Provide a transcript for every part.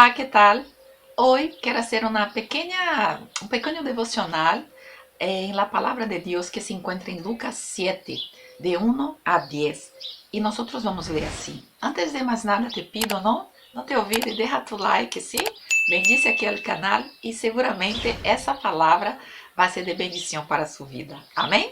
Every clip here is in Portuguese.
Hola, ¿qué tal? Hoy quiero hacer un pequeño devocional en la palabra de Dios que se encuentra en Lucas 7, de 1 a 10. Y nosotros vamos a leer así. Antes de más nada te pido, no te olvides, deja tu like, ¿sí? Bendice aquí al canal y seguramente esa palabra va a ser de bendición para su vida. Amén.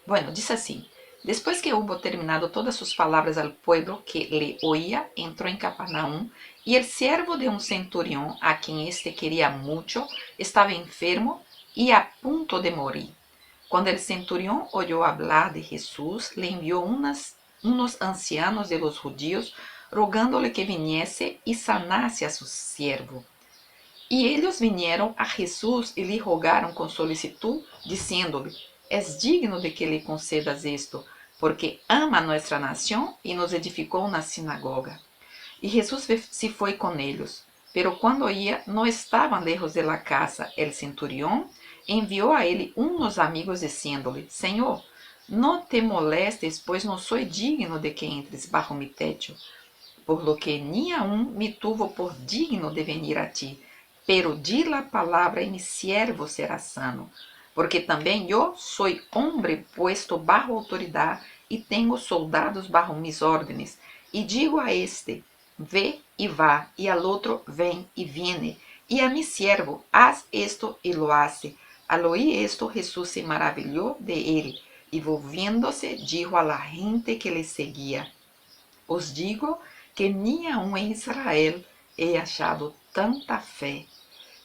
Bueno, dice así. Después que hubo terminado todas sus palabras al pueblo que le oía, entró en Capernaum y el siervo de un centurión, a quien éste quería mucho, estaba enfermo y a punto de morir. Cuando el centurión oyó hablar de Jesús, le envió unos ancianos de los judíos rogándole que viniese y sanase a su siervo. Y ellos vinieron a Jesús y le rogaron con solicitud, diciéndole: es digno de que le concedas esto, porque ama nuestra nación y nos edificó una sinagoga. Y Jesús se fue con ellos. Pero cuando ia, no estaban lejos de la casa. El centurión envió a él unos amigos diciéndole: Señor, no te molestes, pues no soy digno de que entres bajo mi techo, por lo que ni aún me tuvo por digno de venir a ti. Pero di la palabra y mi siervo será sano, porque también yo soy hombre puesto bajo autoridad y tengo soldados bajo mis órdenes. Y digo a este: ve y va, y al otro: ven y viene, y a mi siervo: haz esto y lo hace. Al oír esto, Jesús se maravilló de él, y volviéndose dijo a la gente que le seguía: os digo que ni aun en Israel he hallado tanta fe.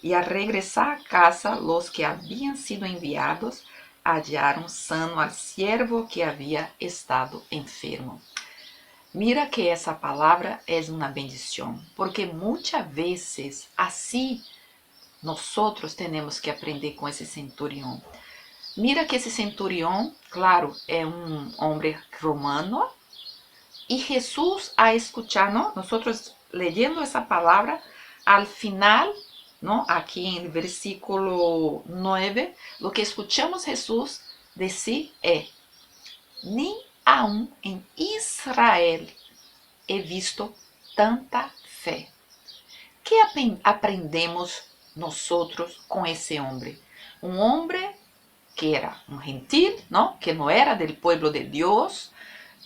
Y al regresar a casa, los que habían sido enviados hallaron sano al siervo que había estado enfermo. Mira que essa palavra é uma bendição, porque muitas vezes assim nós temos que aprender com esse centurião. Mira que esse centurião, claro, é um homem romano, y Jesús a escuchar, ¿no? Nosotros leyendo esa palabra, al final, ¿no? Aquí en el versículo 9, lo que escuchamos Jesús decir es: ni aún en Israel he visto tanta fe. ¿Qué aprendemos nosotros con ese hombre? Un hombre que era un gentil, ¿no? Que no era del pueblo de Dios,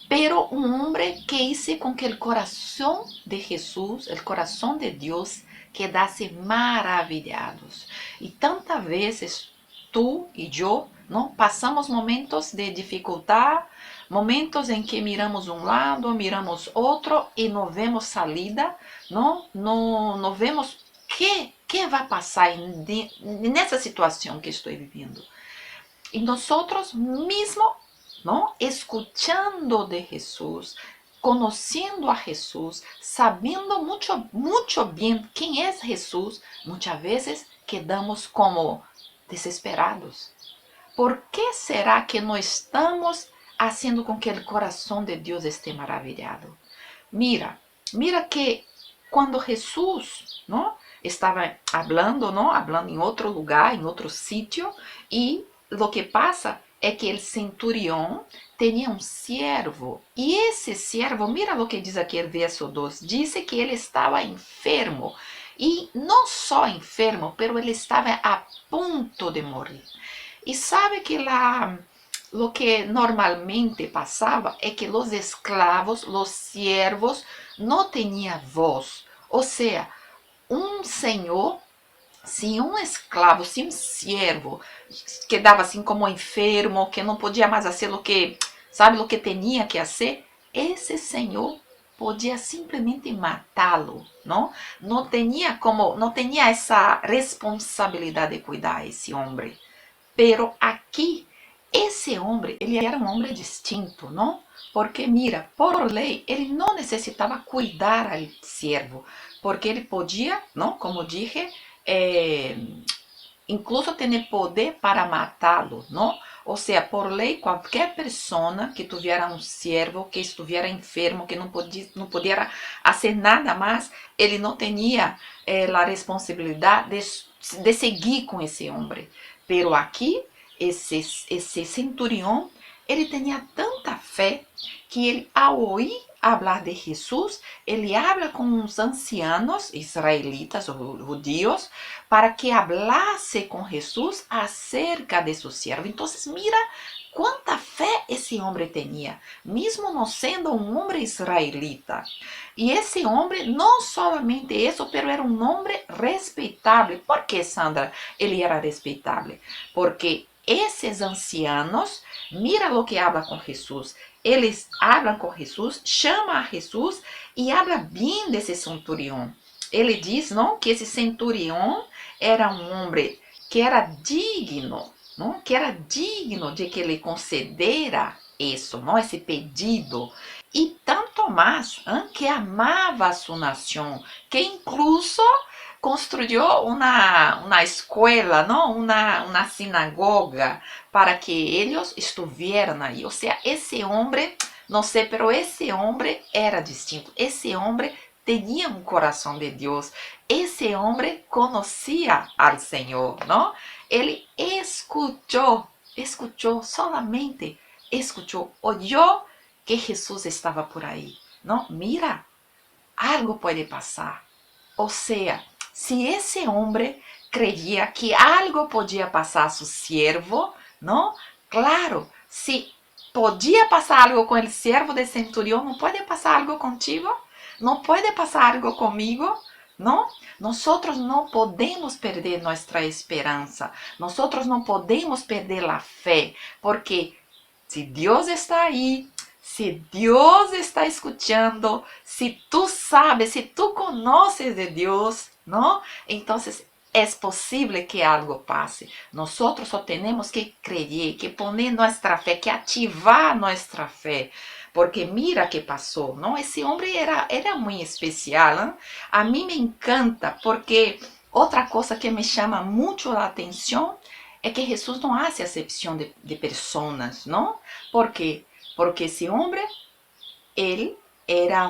pero un hombre que hizo con que el corazón de Jesús, el corazón de Dios, quedase maravillados. Y tantas veces tú y yo, ¿no? Pasamos momentos de dificultad, momentos en que miramos un lado, miramos otro y no vemos salida, ¿no? No vemos qué va a pasar en esa situación que estoy viviendo. Y nosotros mismos, ¿no? Escuchando de Jesús, conociendo a Jesús, sabiendo mucho bien quién es Jesús, muchas veces quedamos como desesperados. ¿Por qué será que no estamos haciendo con que el corazón de Dios esté maravillado? Mira que cuando Jesús, ¿no? Estaba hablando, ¿no? Hablando en otro lugar, en otro sitio, y lo que pasa é que el centurión tenía un siervo, y ese siervo, mira lo que dice aquí el verso 2, dice que él estaba enfermo, y no só enfermo, pero él estaba a punto de morir. Y sabe que lo que normalmente pasaba é que los esclavos, los siervos, no tenían voz. O sea, un señor, se um escravo, se um servo quedava assim como enfermo, que não podia mais fazer o que, sabe, o que tinha que fazer, esse senhor podia simplesmente matá-lo, não? Não tinha como, não tinha essa responsabilidade de cuidar esse homem. Pero aqui, esse homem, ele era um homem distinto, não? Porque mira, por lei, ele não necessitava cuidar ao servo, porque ele podia, não? Como dije, incluso tener poder para matá-lo, ¿no? O sea, por ley, cualquier persona que tuviera un siervo, que estuviera enfermo, que no pudiera hacer nada más, ele no tenía la responsabilidad de seguir con ese hombre. Pero aquí, ese centurión, Ele tinha tanta fé que ele, ao ouvir falar de Jesus, ele habla com uns ancianos israelitas ou judíos para que hablasse com Jesus acerca de seu servo. Então, mira quanta fé esse homem tinha, mesmo não sendo um homem israelita. E esse homem, não somente isso, mas era um homem respeitável. Por que, Sandra, ele era respeitável? Porque esses ancianos, mira o que habla com Jesus. Eles hablam com Jesus, chamam a Jesus e habla bem desse centurião. Ele diz, não, que esse centurião era um homem que era digno, não, que era digno de que ele concedera isso, não, esse pedido. E tanto mais, que amava a sua nação, que incluso construyó una escuela, ¿no? Una sinagoga para que ellos estuvieran ahí. O sea, ese hombre, no sé, pero ese hombre era distinto. Ese hombre tenía un corazón de Dios. Ese hombre conocía al Señor, ¿no? Él escuchó, solamente escuchó, oyó que Jesús estaba por ahí, ¿no? Mira, algo puede pasar. O sea, se esse homem creia que algo podia passar a seu servo, não? Claro, se podia passar algo com o servo de centurião, não pode passar algo contigo? Não pode passar algo comigo? Não? Nós não podemos perder nossa esperança. Nós não podemos perder a fé, porque se Deus está aí, se Deus está escuchando, se tu sabes, se tu conoces de Deus, ¿no? Entonces es posible que algo pase. Nosotros só tenemos que creer, que poner nuestra fe, que ativar nuestra fe. Porque mira que passou, não? Esse homem era muito especial, hein? A mim me encanta, porque outra coisa que me chama muito a atenção é que Jesus não hace acepção de pessoas, não? Por quê? Porque esse homem, ele era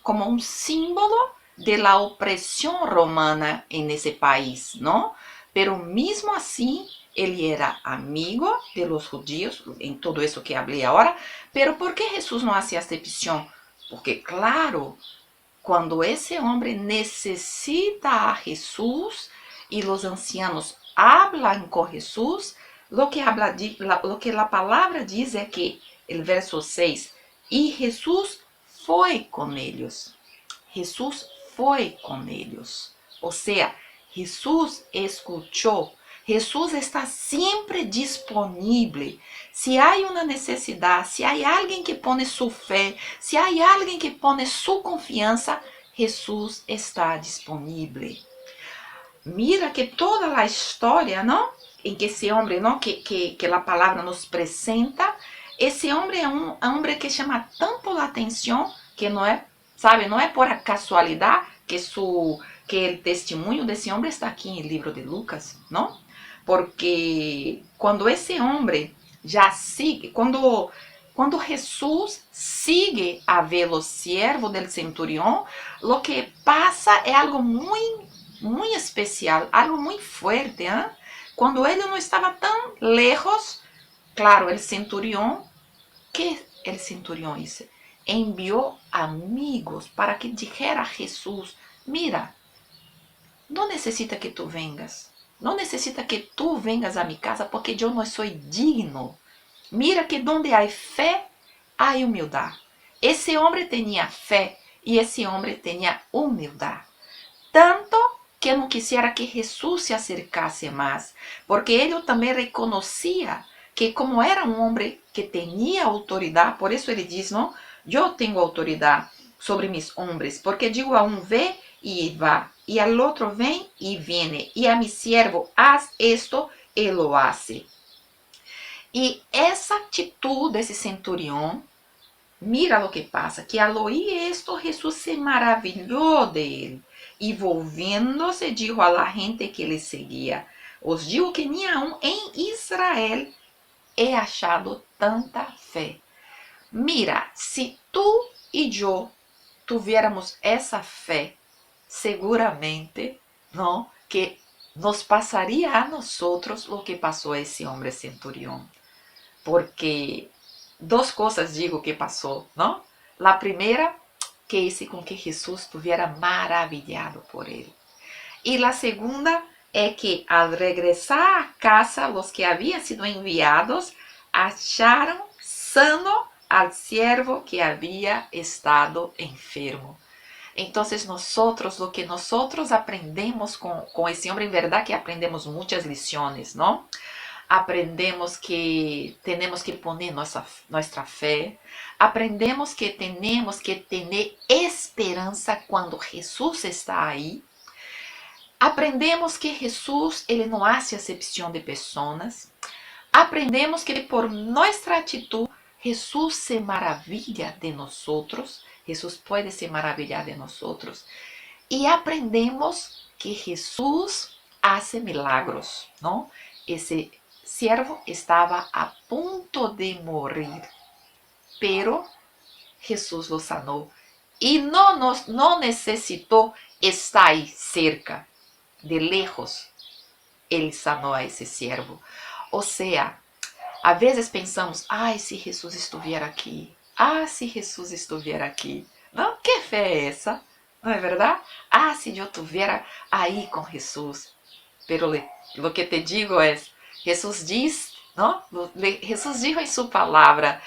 como um símbolo de la opressão romana nesse país, não? Pero mesmo assim, ele era amigo de los judíos, em tudo isso que falei agora. Pero por que Jesus não hace acepção? Porque, claro, quando esse homem necessita a Jesus e os ancianos hablan com Jesus, lo que a palavra diz é que, o verso 6, e Jesus foi com eles. Jesus foi com eles. Ou seja, Jesus escutou. Jesus está sempre disponível. Se há uma necessidade, se há alguém que põe sua fé, se há alguém que põe sua confiança, Jesus está disponível. Mira que toda a história, não? Em que esse homem, não? Que a palavra nos apresenta, esse homem é um homem que chama tanto a atenção que não é, sabe, não é por casualidade que o testemunho desse homem está aqui no livro de Lucas, não? Porque quando esse homem já sigue, quando Jesus sigue a ver o servo del centurião, o que passa é algo muito especial, algo muito forte, hein? Quando ele não estava tão lejos, claro, o centurião, que o centurião hizo? Enviou amigos para que dijera a Jesus, mira, não necessita que tu vengas, não necessita que tu vengas a minha casa, porque eu não sou digno. Mira que donde há fé, há humildade. Esse homem tinha fé e esse homem tinha humildade. Tanto que não quisiera que Jesus se acercasse mais, porque ele também reconhecia que como era um homem que tinha autoridade, por isso ele diz, não, eu tenho autoridade sobre mis homens, porque digo a um vê e vá, e ao outro vem e viene, e a mi siervo haz esto e lo hace. E essa atitude desse centurião, mira o que passa, que ao oír esto, Jesus se maravilhou de ele, e volviendo-se, dijo a la gente que le seguia, os digo que nem aún em Israel he achado tanta fé. Mira, se tu e eu tuviéramos essa fé, seguramente, não, que nos passaria a nós outros o que passou a esse homem centurião. porque duas coisas digo que passou, não? A primeira, que hice com que Jesus estuviera maravilhado por ele. E a segunda é que al regressar a casa, os que haviam sido enviados acharam sano al siervo que havia estado enfermo. Então, lo que nosotros aprendemos com esse homem, em verdade que aprendemos muitas lições, não? Aprendemos que temos que poner nossa fé, aprendemos que temos que ter esperança quando Jesus está aí, aprendemos que Jesus ele não hace acepção de pessoas, aprendemos que por nossa atitude Jesus se maravilha de nós, Jesus pode se maravilhar de nós, e aprendemos que Jesus hace milagros, não? Esse siervo estava a ponto de morrer, pero Jesus lo sanou e não necessitou estar aí cerca, de lejos, ele sanou a esse siervo. Ou seja, às vezes pensamos, ai, se Jesus estivesse aqui, ah, se Jesus estivesse aqui. Não, que fé é essa? Não é verdade? Ah, se eu estivesse aí com Jesus. Pero lo que te digo é, Jesus diz, não? Jesus dijo em sua palavra,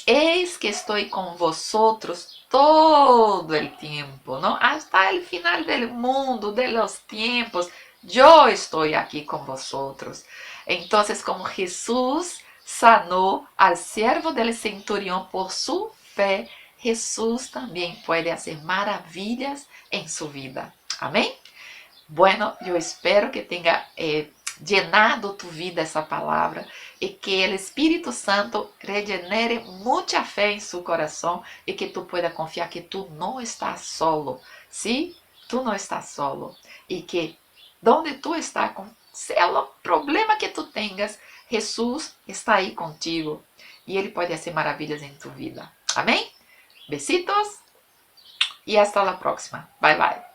eis que estou com vosotros todo el tiempo, não? Hasta el final del mundo, de los tiempos, eu estou aqui com vosotros. Então, como Jesus sanou al siervo del centurión por su fé, Jesus também pode fazer maravilhas em sua vida. Amém? Bueno, eu espero que tenha llenado tu vida essa palavra e que o Espírito Santo regenere muita fé em seu coração e que tu pueda confiar que tu não estás solo, ¿sí? Tu não estás solo e que donde tu estás, com seja o problema que tu tenhas, Jesus está aí contigo e Ele pode fazer maravilhas em tu vida. Amém? Besitos e hasta la próxima. Bye, bye.